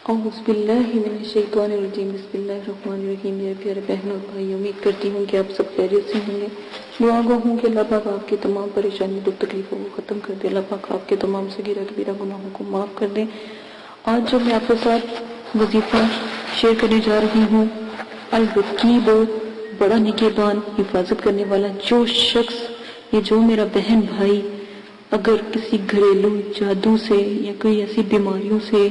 اعوذ باللہ من الشیطان الرجیم، بسم اللہ الرحمن الرحیم۔ میرے پیارے بہن اور بھائی، امید کرتی ہوں کہ آپ سب خیریت سے ہوں گے۔ دعا گو ہوں کہ اللہ پاک آپ کی تمام پریشانی دکھ تکلیفوں کو ختم کر دے، اللہ پاک آپ کے تمام صغیرہ کبیرہ گناہوں کو معاف کر دے۔ آج جو میں آپ کے ساتھ وظیفہ شیئر کرنے جا رہی ہوں، الرقیب، بڑا نگہبان، حفاظت کرنے والا، جو شخص، یہ جو میرا بہن بھائی اگر کسی گھریلو جادو سے یا کوئی ایسی بیماریوں سے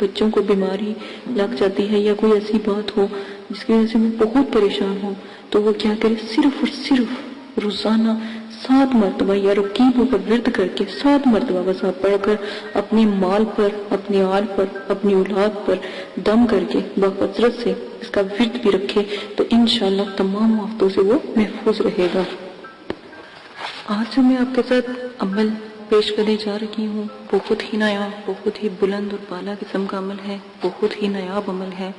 بچوں کو بیماری لگ جاتی ہے یا کوئی ایسی بات ہو جس کی وجہ سے میں بہت پریشان ہوں، تو وہ کیا کرے، صرف اور صرف روزانہ 7 مرتبہ یا رقیبوں کا ورد کر کے 7 مرتبہ بس آپ پڑھ کر اپنے مال پر، اپنے آل پر، اپنی اولاد پر دم کر کے بکثرت سے اس کا ورد بھی رکھے تو انشاءاللہ تمام آفتوں سے وہ محفوظ رہے گا۔ آج جو میں آپ کے ساتھ عمل پیش کرنے جا رہی ہوں، بہت ہی نیا، بہت ہی بلند اور بالا قسم کا عمل ہے، بہت ہی نایاب عمل ہے۔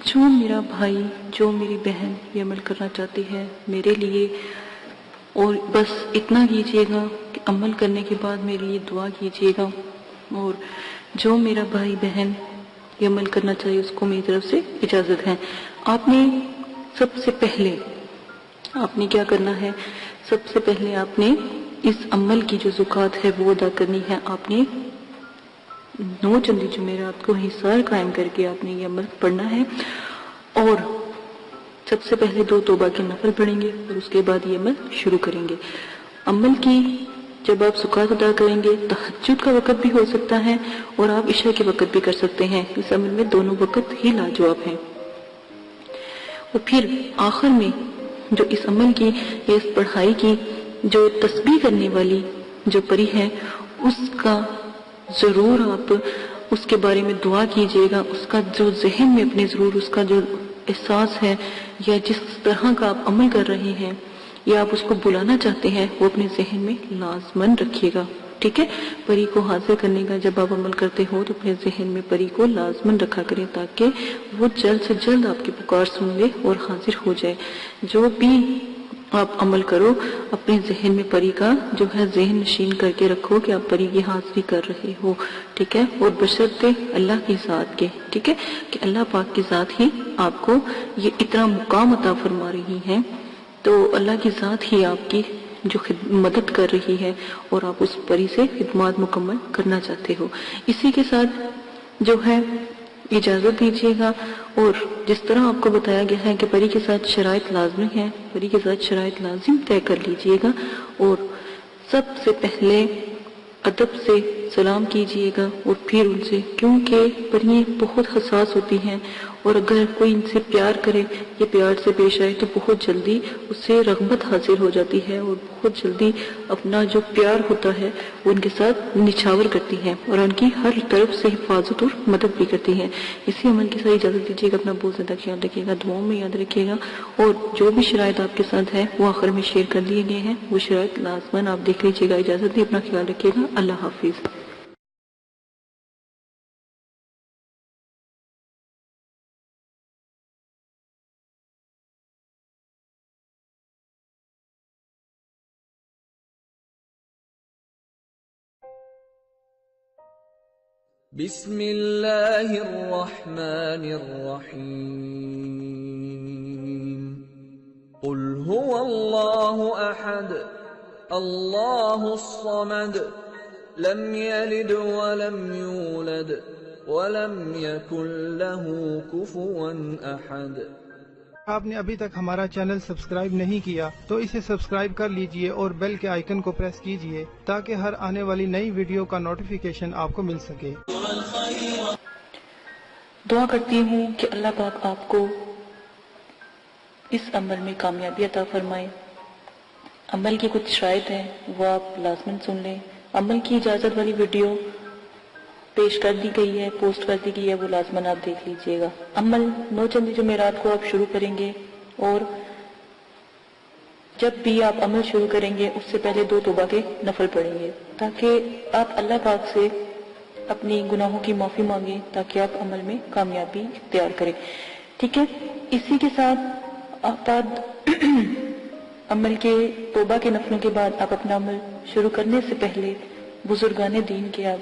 جو میرا بھائی، جو میری بہن یہ عمل کرنا چاہتی ہے میرے لیے، اور بس اتنا کیجئے گا کہ عمل کرنے کے بعد میری یہ دعا کیجئے گا، اور جو میرا بھائی بہن یہ عمل کرنا چاہیے اس کو میری طرف سے اجازت ہے۔ آپ نے سب سے پہلے آپ نے کیا کرنا ہے، سب سے پہلے آپ نے اس عمل کی جو زکوٰۃ ہے وہ ادا کرنی ہے۔ آپ نے 9 چندی جمعرات کو حصار قائم کر کے آپ نے یہ عمل پڑھنا ہے، اور سب سے پہلے 2 توبہ کے نفل پڑھیں گے اور اس کے بعد یہ عمل شروع کریں گے۔ عمل کی جب آپ زکوٰۃ ادا کریں گے، تہجد کا وقت بھی ہو سکتا ہے اور آپ عشاء کے وقت بھی کر سکتے ہیں، اس عمل میں دونوں وقت ہی لاجواب ہیں۔ اور پھر آخر میں جو اس عمل کی، اس پڑھائی کی جو تسبیح کرنے والی جو پری ہے، اس کا ضرور آپ اس کے بارے میں دعا کیجئے گا، اس کا جو ذہن میں اپنے ضرور اس کا جو احساس ہے یا جس طرح کا آپ عمل کر رہے ہیں یا آپ اس کو بلانا چاہتے ہیں وہ اپنے ذہن میں لازماً رکھیے گا، ٹھیک ہے؟ پری کو حاضر کرنے کا جب آپ عمل کرتے ہو تو اپنے ذہن میں پری کو لازماً رکھا کریں تاکہ وہ جلد سے جلد آپ کی پکار سن لے اور حاضر ہو جائے۔ جو بھی آپ عمل کرو اپنے ذہن میں پری کا جو ہے ذہن نشین کر کے رکھو کہ آپ پری کی حاضری کر رہے ہو، ٹھیک ہے؟ اور بشرطِ اللہ کی ذات کے، ٹھیک ہے، کہ اللہ پاک کی ذات ہی آپ کو یہ اتنا مقام عطا فرما رہی ہیں، تو اللہ کی ذات ہی آپ کی جو مدد کر رہی ہے اور آپ اس پری سے خدمات مکمل کرنا چاہتے ہو۔ اسی کے ساتھ جو ہے اجازت دیجیے گا، اور جس طرح آپ کو بتایا گیا ہے کہ پری کے ساتھ شرائط لازمی ہیں، پری کے ساتھ شرائط لازم طے کر لیجیے گا، اور سب سے پہلے ادب سے سلام کیجیے گا اور پھر ان سے، کیونکہ پریاں بہت حساس ہوتی ہیں اور اگر کوئی ان سے پیار کرے یا پیار سے پیش آئے تو بہت جلدی اس سے رغبت حاصل ہو جاتی ہے اور بہت جلدی اپنا جو پیار ہوتا ہے وہ ان کے ساتھ نچھاور کرتی ہیں اور ان کی ہر طرف سے حفاظت اور مدد بھی کرتی ہیں۔ اسی عمل کی ساری اجازت دیجیے گا، اپنا بہت زیادہ خیال رکھیے گا، دعاؤں میں یاد رکھیے گا، اور جو بھی شرائط آپ کے ساتھ ہے وہ آخر میں شیئر کر دیے گئے ہیں، وہ شرائط لازماً آپ دیکھ لیجیے گا۔ اجازت دی، اپنا خیال رکھیے گا، اللہ حافظ۔ بسم اللہ الرحمن الرحیم۔ قل هو اللہ احد اللہ الصمد لم یلد ولم یولد ولم یکن له کفوا احد۔ آپ نے ابھی تک ہمارا چینل سبسکرائب نہیں کیا تو اسے سبسکرائب کر لیجئے اور بیل کے آئیکن کو پریس کیجئے تاکہ ہر آنے والی نئی ویڈیو کا نوٹیفیکیشن آپ کو مل سکے۔ دعا کرتی ہوں کہ اللہ پاک آپ کو اس عمل میں کامیابی عطا فرمائے۔ عمل کی کچھ شرائط ہیں وہ آپ لازماً سن لیں۔ عمل کی اجازت والی ویڈیو پیش کر دی گئی ہے، پوسٹ کر دی گئی ہے، وہ لازماً آپ دیکھ لیجئے گا۔ عمل 9 چندی جمعرات کو آپ شروع کریں گے، اور جب بھی آپ عمل شروع کریں گے اس سے پہلے 2 توبہ کے نفل پڑھیں گے تاکہ آپ اللہ پاک سے اپنی گناہوں کی معافی مانگیں تاکہ آپ عمل میں کامیابی اختیار کریں، ٹھیک ہے؟ اسی کے ساتھ آپ عمل کے توبہ کے نفلوں کے بعد آپ اپنا عمل شروع کرنے سے پہلے بزرگان دین کے آپ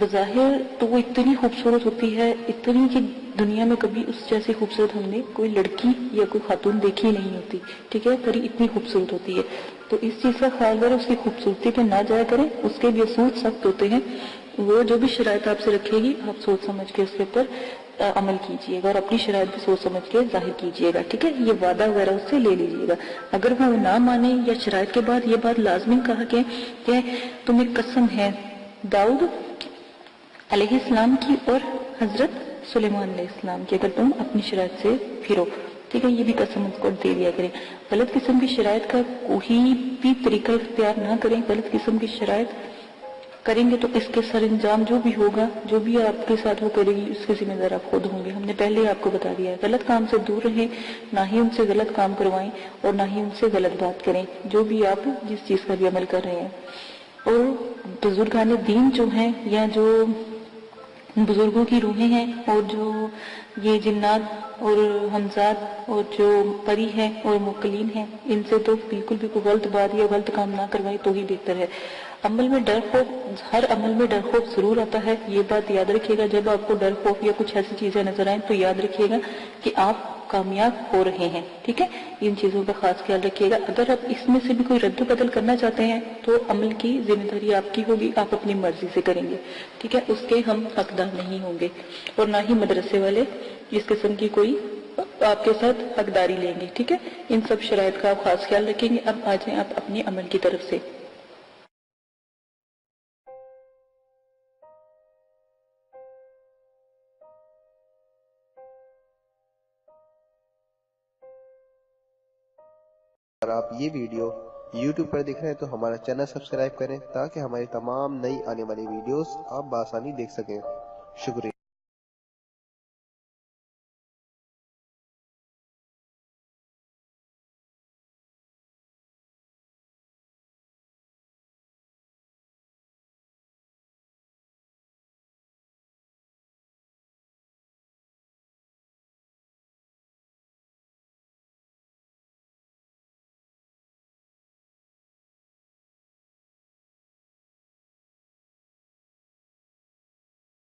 بظاہر تو وہ اتنی خوبصورت ہوتی ہے، اتنی کہ دنیا میں کبھی اس جیسی خوبصورت ہم نے کوئی لڑکی یا کوئی خاتون دیکھی نہیں ہوتی، ٹھیک ہے، پری اتنی خوبصورت ہوتی ہے۔ تو اس چیز کا خیال کریں، اس کی خوبصورتی پہ نہ جایا کریں، اس کے بھی اصول سخت ہوتے ہیں، وہ جو بھی شرائط آپ سے رکھے گی آپ سوچ سمجھ کے اس کے اوپر عمل کیجئے گا، اور اپنی شرائط بھی سوچ سمجھ کے ظاہر کیجئے گا، ٹھیک ہے، یہ وعدہ وغیرہ اس سے لے لیجئے گا۔ اگر وہ نہ مانے یا شرائط کے بعد یہ بات لازمی کہا کہ تمہیں قسم ہے داؤد علیہ السلام کی اور حضرت سلیمان علیہ السلام کی، اگر تم اپنی شرائط سے پھرو، ٹھیک ہے، یہ بھی قسم اس کو دے دیا کریں۔ غلط قسم کی شرائط کا کوئی بھی طریقہ اختیار نہ کریں، غلط قسم کی شرائط کریں گے تو اس کے سر انجام جو بھی ہوگا، جو بھی آپ کے ساتھ وہ کرے گی، اس کے ذمہ دار آپ خود ہوں گے۔ ہم نے پہلے ہی آپ کو بتا دیا ہے، غلط کام سے دور رہیں، نہ ہی ان سے غلط کام کروائیں اور نہ ہی ان سے غلط بات کریں، جو بھی آپ جس چیز کا بھی عمل کر رہے ہیں۔ اور بزرگان دین جو ہیں یا جو بزرگوں کی روحیں ہیں اور جو یہ جنات اور حمزات اور جو پری ہیں اور مقلین ہیں، ان سے تو بالکل بھی کوئی غلط بات یا غلط کام نہ کروائیں تو ہی بہتر ہے۔ عمل میں ڈر خوف، ہر عمل میں ڈر خوف ضرور آتا ہے، یہ بات یاد رکھیے گا۔ جب آپ کو ڈر خوف یا کچھ ایسی چیزیں نظر آئیں تو یاد رکھیے گا کہ آپ کامیاب ہو رہے ہیں، ٹھیک ہے، ان چیزوں کا خاص خیال رکھیے گا۔ اگر آپ اس میں سے بھی کوئی رد و بدل کرنا چاہتے ہیں تو عمل کی ذمہ داری آپ کی ہوگی، آپ اپنی مرضی سے کریں گے، ٹھیک ہے، اس کے ہم حقدار نہیں ہوں گے، اور نہ ہی مدرسے والے اس قسم کی کوئی آپ کے ساتھ حقداری لیں گے، ٹھیک ہے۔ ان سب شرائط کا آپ خاص خیال رکھیں گے۔ اب آ جائیں آپ اپنی عمل کی طرف سے۔ اگر آپ یہ ویڈیو YouTube پر دیکھ رہے ہیں تو ہمارا چینل سبسکرائب کریں تاکہ ہماری تمام نئی آنے والی ویڈیوز آپ بآسانی دیکھ سکیں۔ شکریہ۔